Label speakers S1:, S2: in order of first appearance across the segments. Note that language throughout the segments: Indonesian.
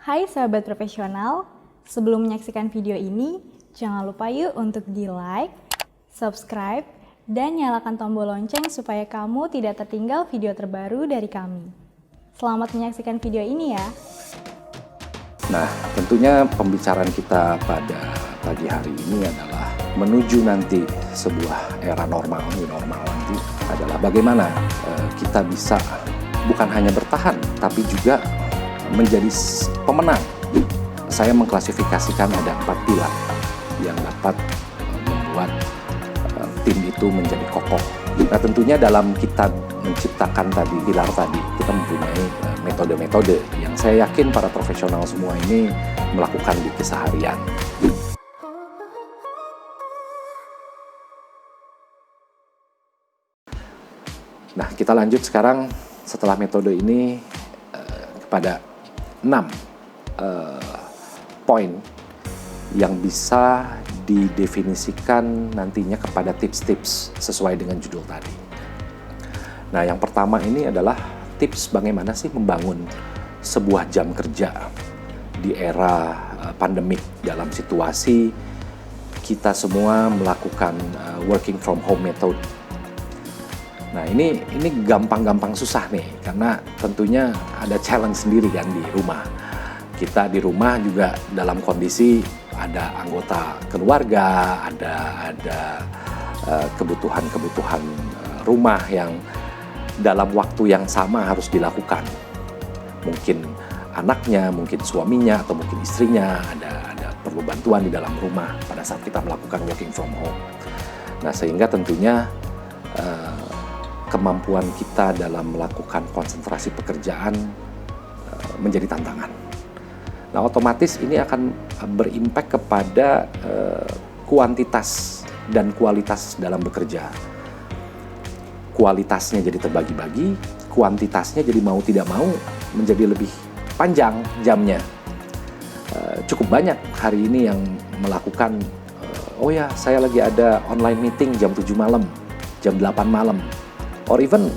S1: Hai sahabat profesional, sebelum menyaksikan video ini, jangan lupa yuk untuk di-like, subscribe, dan nyalakan tombol lonceng supaya kamu tidak tertinggal video terbaru dari kami. Selamat menyaksikan video ini ya.
S2: Nah, tentunya pembicaraan kita pada pagi hari ini adalah menuju nanti sebuah era normal, new normal nanti adalah bagaimana kita bisa bukan hanya bertahan, tapi juga menjadi pemenang. Saya mengklasifikasikan ada 4 pilar yang dapat membuat tim itu menjadi kokoh. Nah, tentunya dalam kita menciptakan tadi pilar tadi, kita mempunyai metode-metode yang saya yakin para profesional semua ini melakukan di keseharian. Nah, kita lanjut sekarang setelah metode ini kepada 6 poin yang bisa didefinisikan nantinya kepada tips-tips sesuai dengan judul tadi. Nah, yang pertama ini adalah tips bagaimana sih membangun sebuah jam kerja di era pandemik dalam situasi kita semua melakukan working from home method. Nah, ini gampang-gampang susah nih, karena tentunya ada challenge sendiri kan di rumah. Kita di rumah juga dalam kondisi ada anggota keluarga, ada kebutuhan-kebutuhan rumah yang dalam waktu yang sama harus dilakukan. Mungkin anaknya, mungkin suaminya, atau mungkin istrinya ada perlu bantuan di dalam rumah pada saat kita melakukan working from home. Nah, sehingga tentunya kemampuan kita dalam melakukan konsentrasi pekerjaan menjadi tantangan. Nah, otomatis ini akan berimpact kepada kuantitas dan kualitas dalam bekerja. Kualitasnya jadi terbagi-bagi, kuantitasnya jadi mau tidak mau menjadi lebih panjang jamnya. Cukup banyak hari ini yang melakukan, oh ya saya lagi ada online meeting jam 7 malam, jam 8 malam. Or even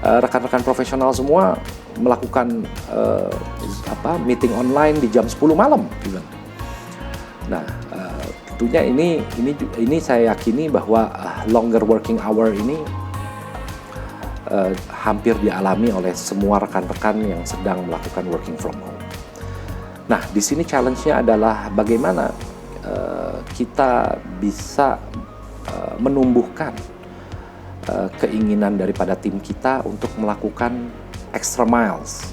S2: rekan-rekan profesional semua melakukan meeting online di jam 10 malam. Even. Nah, tentunya ini saya yakini bahwa longer working hour ini hampir dialami oleh semua rekan-rekan yang sedang melakukan working from home. Nah, di sini challenge-nya adalah bagaimana kita bisa menumbuhkan keinginan daripada tim kita untuk melakukan extra miles,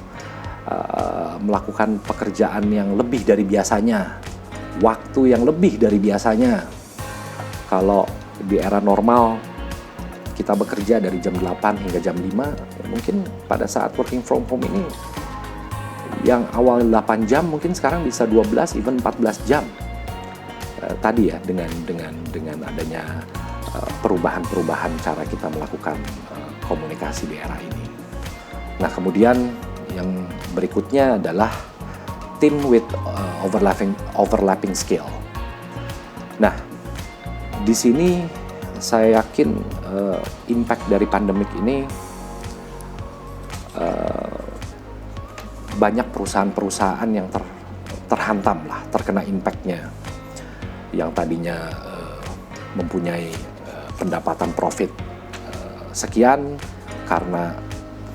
S2: melakukan pekerjaan yang lebih dari biasanya, waktu yang lebih dari biasanya. Kalau di era normal kita bekerja dari jam 8 hingga jam 5, ya mungkin pada saat working from home ini yang awal 8 jam mungkin sekarang bisa 12 even 14 jam. Tadi ya dengan adanya perubahan-perubahan cara kita melakukan komunikasi di era ini. Nah, kemudian yang berikutnya adalah team with overlapping skill. Nah, di sini saya yakin impact dari pandemik ini banyak perusahaan-perusahaan yang terhantam lah, terkena impact-nya. Yang tadinya mempunyai pendapatan profit sekian karena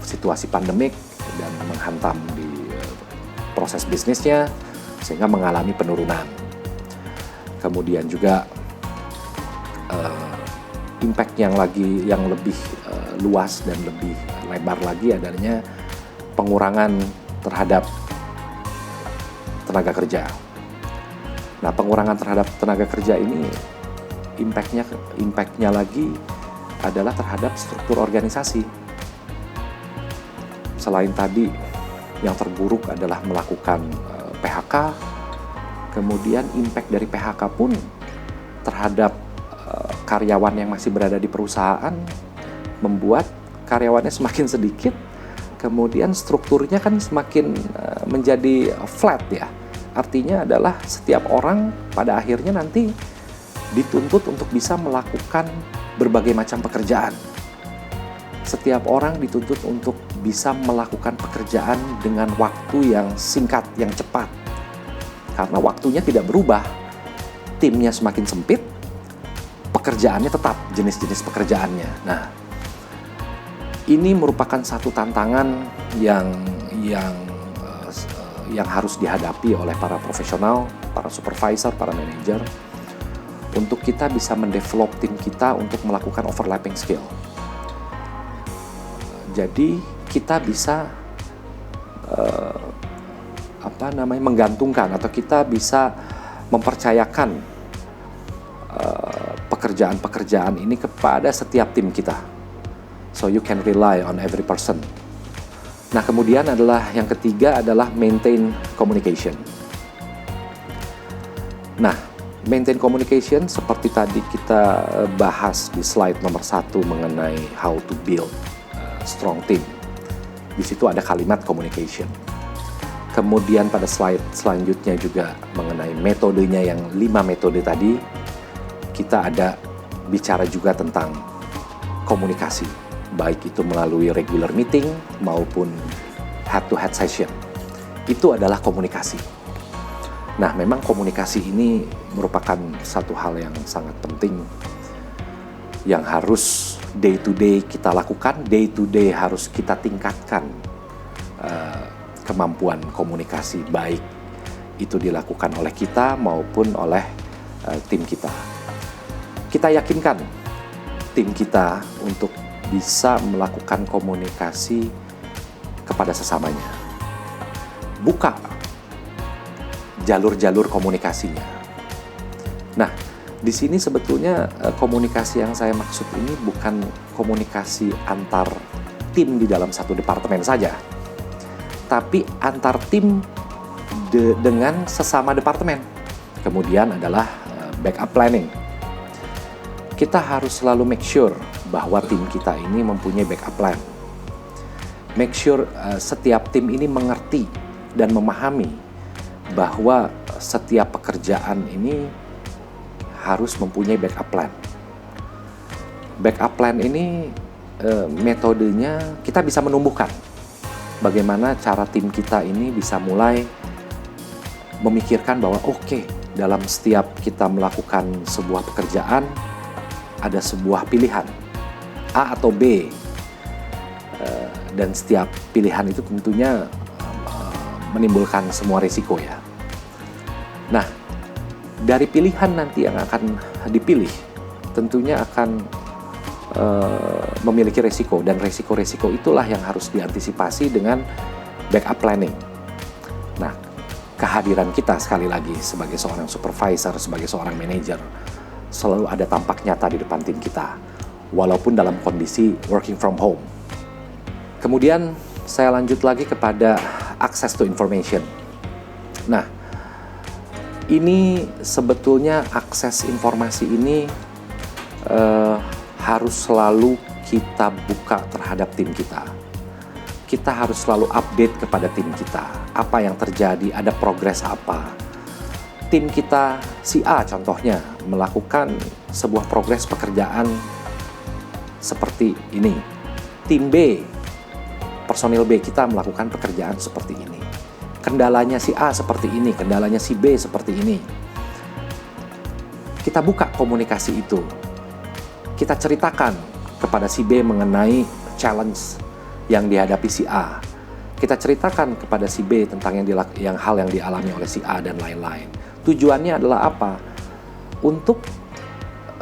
S2: situasi pandemik dan menghantam di proses bisnisnya sehingga mengalami penurunan. Kemudian juga impact yang lebih luas dan lebih lebar lagi adanya pengurangan terhadap tenaga kerja. Nah, pengurangan terhadap tenaga kerja ini impactnya lagi adalah terhadap struktur organisasi. Selain tadi yang terburuk adalah melakukan PHK, kemudian impact dari PHK pun terhadap karyawan yang masih berada di perusahaan membuat karyawannya semakin sedikit, kemudian strukturnya kan semakin menjadi flat ya. Artinya adalah setiap orang pada akhirnya nanti dituntut untuk bisa melakukan berbagai macam pekerjaan. setiap orang dituntut untuk bisa melakukan pekerjaan dengan waktu yang singkat, yang cepat. Karena waktunya tidak berubah, timnya semakin sempit, pekerjaannya tetap, jenis-jenis pekerjaannya. Nah, ini merupakan satu tantangan yang harus dihadapi oleh para profesional, para supervisor, para manajer, untuk kita bisa mendevelop tim kita untuk melakukan overlapping skill. Jadi kita bisa menggantungkan atau kita bisa mempercayakan pekerjaan-pekerjaan ini kepada setiap tim kita. So you can rely on every person. Nah, kemudian adalah yang ketiga adalah maintain communication. Nah, maintain communication seperti tadi kita bahas di slide nomor 1 mengenai how to build strong team. Di situ ada kalimat communication. Kemudian pada slide selanjutnya juga mengenai metodenya yang 5 metode tadi, kita ada bicara juga tentang komunikasi, baik itu melalui regular meeting maupun head-to-head session. Itu adalah komunikasi. Nah, memang komunikasi ini merupakan satu hal yang sangat penting yang harus day to day kita lakukan, day to day harus kita tingkatkan kemampuan komunikasi, baik itu dilakukan oleh kita maupun oleh tim kita. Kita yakinkan tim kita untuk bisa melakukan komunikasi kepada sesamanya. Buka jalur-jalur komunikasinya. Nah, di sini sebetulnya komunikasi yang saya maksud ini bukan komunikasi antar tim di dalam satu departemen saja, tapi antar tim dengan sesama departemen. Kemudian adalah backup planning. Kita harus selalu make sure bahwa tim kita ini mempunyai backup plan. Make sure setiap tim ini mengerti dan memahami bahwa setiap pekerjaan ini harus mempunyai backup plan. Backup plan ini metodenya kita bisa menumbuhkan bagaimana cara tim kita ini bisa mulai memikirkan bahwa oke, dalam setiap kita melakukan sebuah pekerjaan ada sebuah pilihan A atau B, dan setiap pilihan itu tentunya menimbulkan semua risiko ya. Nah, dari pilihan nanti yang akan dipilih tentunya akan memiliki resiko, dan resiko-resiko itulah yang harus diantisipasi dengan backup planning. Nah, kehadiran kita sekali lagi sebagai seorang supervisor, sebagai seorang manajer selalu ada tampak nyata di depan tim kita walaupun dalam kondisi working from home. Kemudian saya lanjut lagi kepada access to information. Nah, ini sebetulnya akses informasi ini harus selalu kita buka terhadap tim kita. Kita harus selalu update kepada tim kita. Apa yang terjadi, ada progres apa. Tim kita, si A contohnya, melakukan sebuah progres pekerjaan seperti ini. Tim B, personil B kita melakukan pekerjaan seperti ini. Kendalanya si A seperti ini, kendalanya si B seperti ini. Kita buka komunikasi itu. Kita ceritakan kepada si B mengenai challenge yang dihadapi si A. Kita ceritakan kepada si B tentang hal yang dialami oleh si A dan lain-lain. Tujuannya adalah apa? Untuk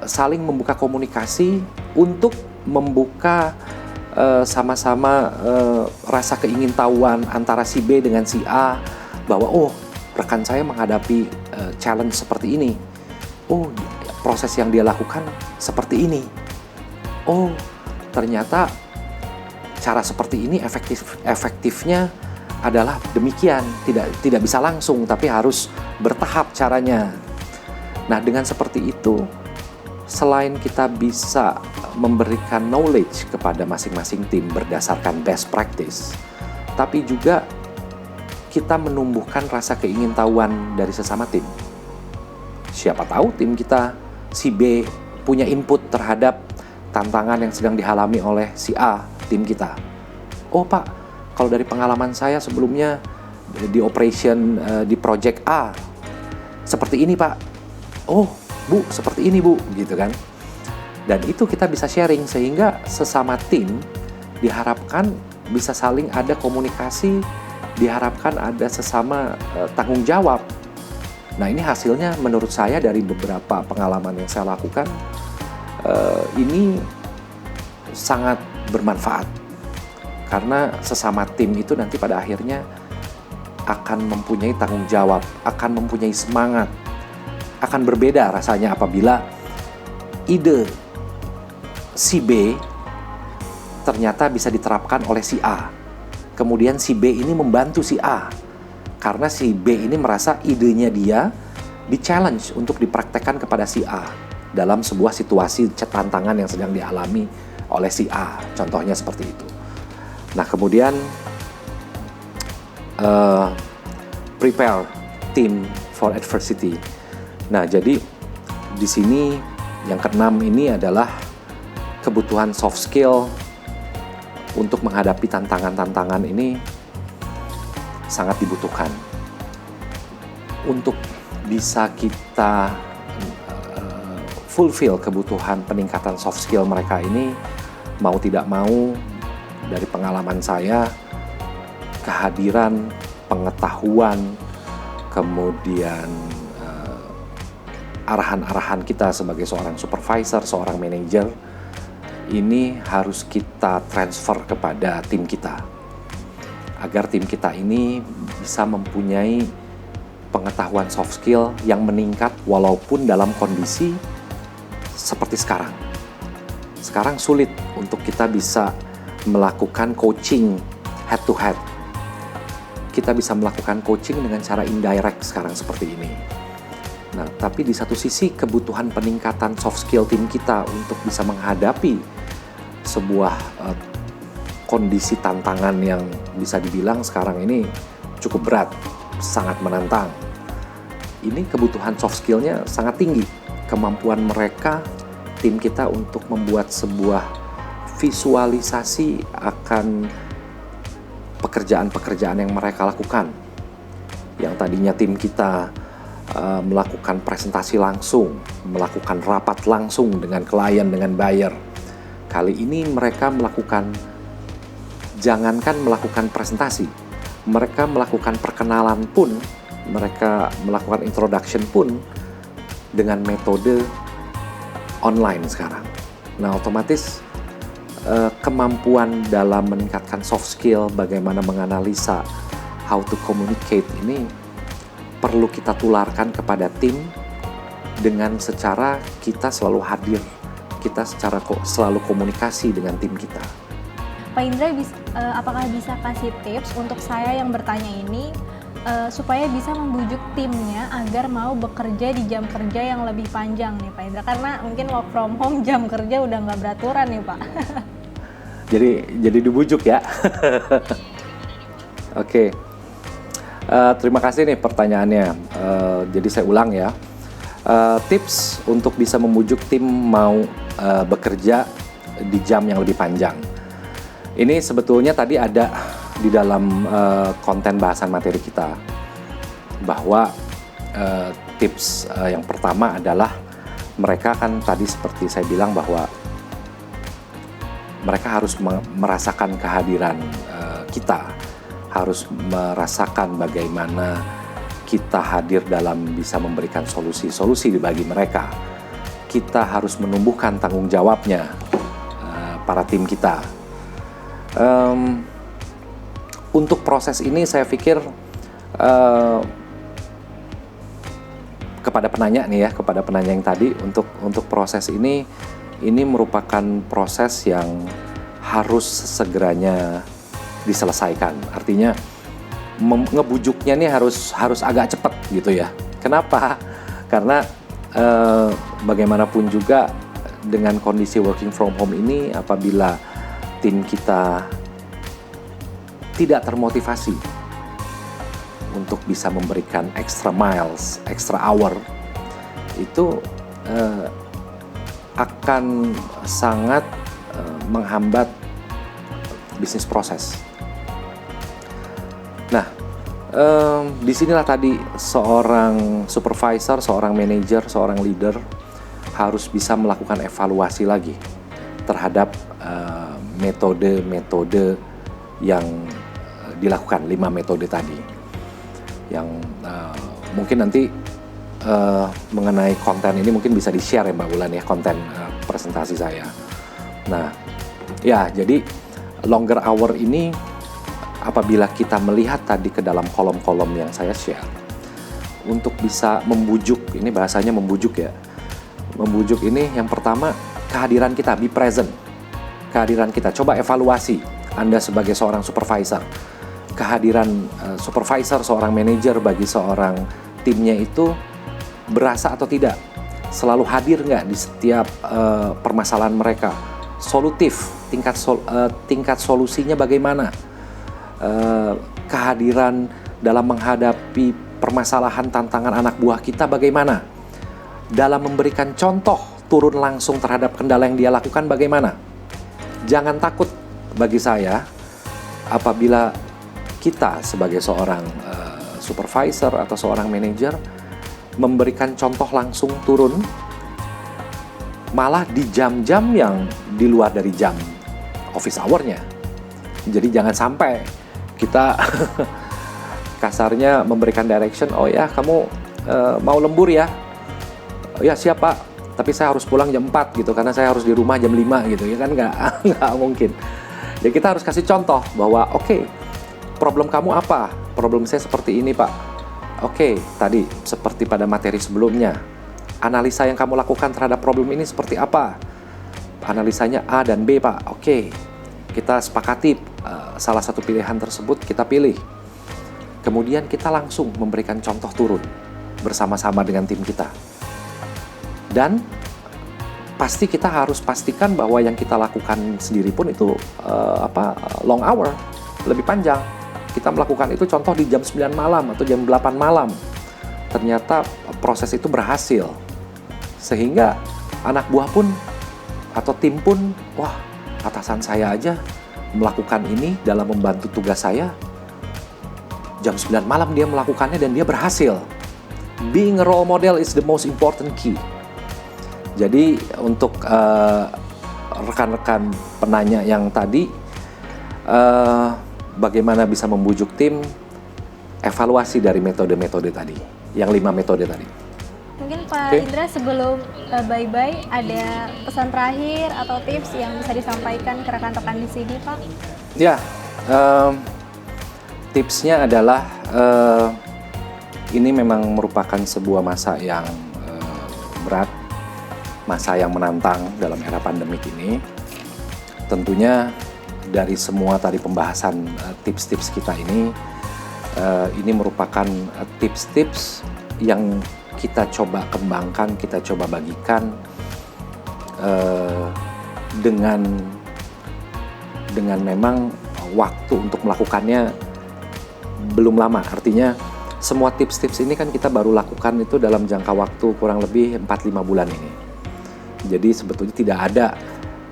S2: saling membuka komunikasi, untuk membuka sama-sama rasa keingintahuan antara si B dengan si A bahwa rekan saya menghadapi challenge seperti ini. Proses yang dia lakukan seperti ini. Ternyata cara seperti ini efektifnya adalah demikian, tidak bisa langsung tapi harus bertahap caranya. Nah, dengan seperti itu, selain kita bisa memberikan knowledge kepada masing-masing tim berdasarkan best practice, tapi juga kita menumbuhkan rasa keingintahuan dari sesama tim. Siapa tahu tim kita, si B, punya input terhadap tantangan yang sedang dialami oleh si A. tim kita. Oh Pak, kalau dari pengalaman saya sebelumnya di operation di project A seperti ini Pak. Oh Bu, seperti ini Bu, gitu kan. Dan itu kita bisa sharing sehingga sesama tim diharapkan bisa saling ada komunikasi, diharapkan ada sesama tanggung jawab. Nah ini hasilnya menurut saya dari beberapa pengalaman yang saya lakukan, ini sangat bermanfaat. Karena sesama tim itu nanti pada akhirnya akan mempunyai tanggung jawab, akan mempunyai semangat. Akan berbeda rasanya apabila ide si B ternyata bisa diterapkan oleh si A. Kemudian si B ini membantu si A. Karena si B ini merasa idenya dia di-challenge untuk dipraktekkan kepada si A dalam sebuah situasi tantangan yang sedang dialami oleh si A. Contohnya seperti itu. Nah, kemudian prepare team for adversity. Nah, jadi di sini yang keenam ini adalah kebutuhan soft skill untuk menghadapi tantangan-tantangan ini sangat dibutuhkan. Untuk bisa kita fulfill kebutuhan peningkatan soft skill mereka ini, mau tidak mau dari pengalaman saya, kehadiran, pengetahuan, kemudian arahan-arahan kita sebagai seorang supervisor, seorang manajer, ini harus kita transfer kepada tim kita. Agar tim kita ini bisa mempunyai pengetahuan soft skill yang meningkat walaupun dalam kondisi seperti sekarang. Sekarang sulit untuk kita bisa melakukan coaching head to head. Kita bisa melakukan coaching dengan cara indirect sekarang seperti ini. Nah, tapi di satu sisi kebutuhan peningkatan soft skill tim kita untuk bisa menghadapi sebuah kondisi tantangan yang bisa dibilang sekarang ini cukup berat, sangat menantang. Ini kebutuhan soft skill-nya sangat tinggi. Kemampuan mereka, tim kita untuk membuat sebuah visualisasi akan pekerjaan-pekerjaan yang mereka lakukan. Yang tadinya tim kita melakukan presentasi langsung, melakukan rapat langsung dengan klien, dengan buyer. Kali ini mereka melakukan, jangankan melakukan presentasi, mereka melakukan perkenalan pun, mereka melakukan introduction pun dengan metode online sekarang. Nah, otomatis kemampuan dalam meningkatkan soft skill, bagaimana menganalisa, how to communicate ini perlu kita tularkan kepada tim dengan secara kita selalu hadir, kita secara selalu komunikasi dengan tim kita.
S1: Pak Indra, apakah bisa kasih tips untuk saya yang bertanya ini supaya bisa membujuk timnya agar mau bekerja di jam kerja yang lebih panjang nih Pak Indra? Karena mungkin work from home jam kerja udah nggak beraturan nih Pak.
S2: Jadi dibujuk ya. Oke. Terima kasih nih pertanyaannya. Jadi saya ulang ya. Tips untuk bisa membujuk tim mau bekerja di jam yang lebih panjang. Ini sebetulnya tadi ada di dalam konten bahasan materi kita, bahwa tips yang pertama adalah mereka kan tadi seperti saya bilang bahwa mereka harus merasakan kehadiran kita, harus merasakan bagaimana kita hadir dalam bisa memberikan solusi-solusi bagi mereka. Kita harus menumbuhkan tanggung jawabnya para tim kita. Untuk proses ini saya pikir kepada penanya nih ya, kepada penanya yang tadi, untuk proses ini merupakan proses yang harus segeranya diselesaikan. Artinya ngebujuknya nih harus agak cepat gitu ya. Kenapa? Karena bagaimanapun juga dengan kondisi working from home ini, apabila tim kita tidak termotivasi untuk bisa memberikan extra miles, extra hour, itu akan sangat menghambat bisnis proses. Nah, disinilah tadi seorang supervisor, seorang manajer, seorang leader harus bisa melakukan evaluasi lagi terhadap metode-metode yang dilakukan, 5 metode tadi. Yang mungkin nanti mengenai konten ini mungkin bisa di-share ya Mbak Wulan ya, konten presentasi saya. Nah, ya jadi longer hour ini apabila kita melihat tadi ke dalam kolom-kolom yang saya share, untuk bisa membujuk, ini bahasanya membujuk ya. Membujuk ini yang pertama kehadiran kita, be present. Kehadiran kita, coba evaluasi Anda sebagai seorang supervisor. Kehadiran supervisor, seorang manajer bagi seorang timnya itu berasa atau tidak? Selalu hadir nggak di setiap permasalahan mereka? Solutif, tingkat solusinya bagaimana? Kehadiran dalam menghadapi permasalahan tantangan anak buah kita bagaimana? Dalam memberikan contoh turun langsung terhadap kendala yang dia lakukan bagaimana? Jangan takut bagi saya apabila kita sebagai seorang supervisor atau seorang manajer memberikan contoh langsung turun, malah di jam-jam yang di luar dari jam office hour-nya. Jadi jangan sampai kita kasarnya memberikan direction, oh ya kamu mau lembur ya, ya siap Pak, tapi saya harus pulang jam 4 gitu karena saya harus di rumah jam 5 gitu ya kan, nggak mungkin. Jadi kita harus kasih contoh bahwa oke, problem kamu apa? Problem saya seperti ini Pak. Oke, tadi seperti pada materi sebelumnya, analisa yang kamu lakukan terhadap problem ini seperti apa? Analisanya A dan B Pak. Oke, kita sepakati salah satu pilihan tersebut kita pilih. Kemudian kita langsung memberikan contoh turun bersama-sama dengan tim kita. Dan pasti kita harus pastikan bahwa yang kita lakukan sendiri pun itu long hour, lebih panjang. Kita melakukan itu contoh di jam 9 malam atau jam 8 malam. Ternyata proses itu berhasil. Sehingga anak buah pun atau tim pun, wah atasan saya aja melakukan ini dalam membantu tugas saya. Jam 9 malam dia melakukannya dan dia berhasil. Being a role model is the most important key. Jadi untuk rekan-rekan penanya yang tadi, bagaimana bisa membujuk tim, evaluasi dari metode-metode tadi, yang 5 metode tadi.
S1: Mungkin Pak Indra sebelum bye-bye ada pesan terakhir atau tips yang bisa disampaikan ke rekan-rekan di sini Pak?
S2: Ya, tipsnya adalah ini memang merupakan sebuah masa yang berat, masa yang menantang dalam era pandemik ini. Tentunya dari semua tadi pembahasan tips-tips kita ini merupakan tips-tips yang kita coba kembangkan, kita coba bagikan dengan memang waktu untuk melakukannya belum lama. Artinya semua tips-tips ini kan kita baru lakukan itu dalam jangka waktu kurang lebih 4-5 bulan ini. Jadi sebetulnya tidak ada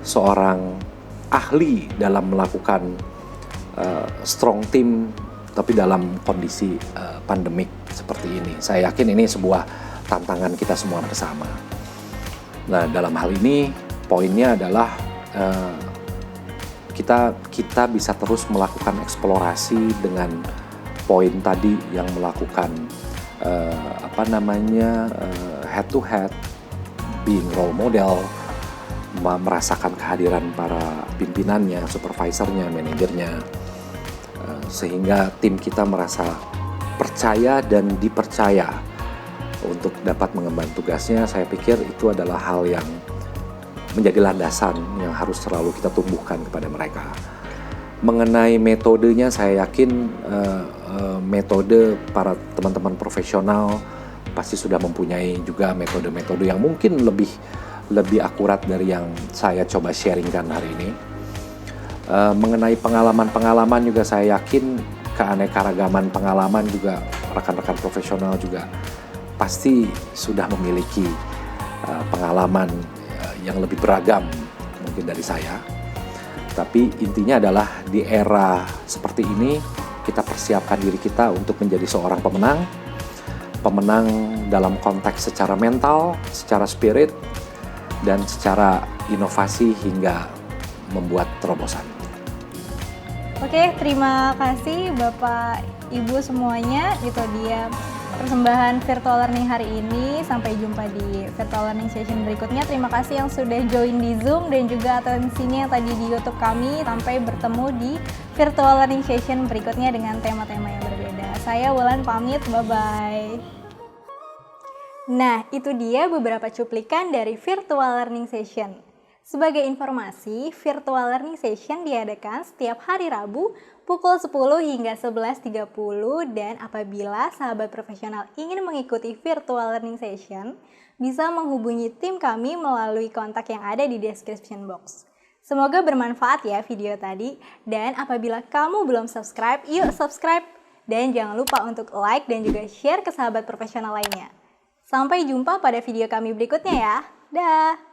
S2: seorang ahli dalam melakukan strong team tapi dalam kondisi pandemik seperti ini. Saya yakin ini sebuah tantangan kita semua bersama. Nah, dalam hal ini poinnya adalah kita bisa terus melakukan eksplorasi dengan poin tadi yang melakukan head to head, being role model, merasakan kehadiran para pimpinannya, supervisornya, manajernya, sehingga tim kita merasa percaya dan dipercaya untuk dapat mengemban tugasnya. Saya pikir itu adalah hal yang menjadi landasan yang harus selalu kita tumbuhkan kepada mereka. Mengenai metodenya, saya yakin metode para teman-teman profesional pasti sudah mempunyai juga metode-metode yang mungkin lebih akurat dari yang saya coba sharingkan hari ini. Mengenai pengalaman-pengalaman juga saya yakin keanekaragaman pengalaman juga rekan-rekan profesional juga pasti sudah memiliki pengalaman yang lebih beragam mungkin dari saya. Tapi intinya adalah di era seperti ini kita persiapkan diri kita untuk menjadi seorang pemenang. Pemenang dalam konteks secara mental, secara spirit, dan secara inovasi hingga membuat terobosan.
S1: Oke, terima kasih Bapak Ibu semuanya. Itu dia persembahan virtual learning hari ini. Sampai jumpa di virtual learning session berikutnya. Terima kasih yang sudah join di Zoom dan juga atensinya yang tadi di YouTube kami. Sampai bertemu di virtual learning session berikutnya dengan tema-tema yang berbeda. Saya Wulan pamit, bye-bye. Nah, itu dia beberapa cuplikan dari virtual learning session. Sebagai informasi, virtual learning session diadakan setiap hari Rabu pukul 10 hingga 11.30 dan apabila sahabat profesional ingin mengikuti virtual learning session, bisa menghubungi tim kami melalui kontak yang ada di description box. Semoga bermanfaat ya video tadi, dan apabila kamu belum subscribe, yuk subscribe! Dan jangan lupa untuk like dan juga share ke sahabat profesional lainnya. Sampai jumpa pada video kami berikutnya ya. Dah!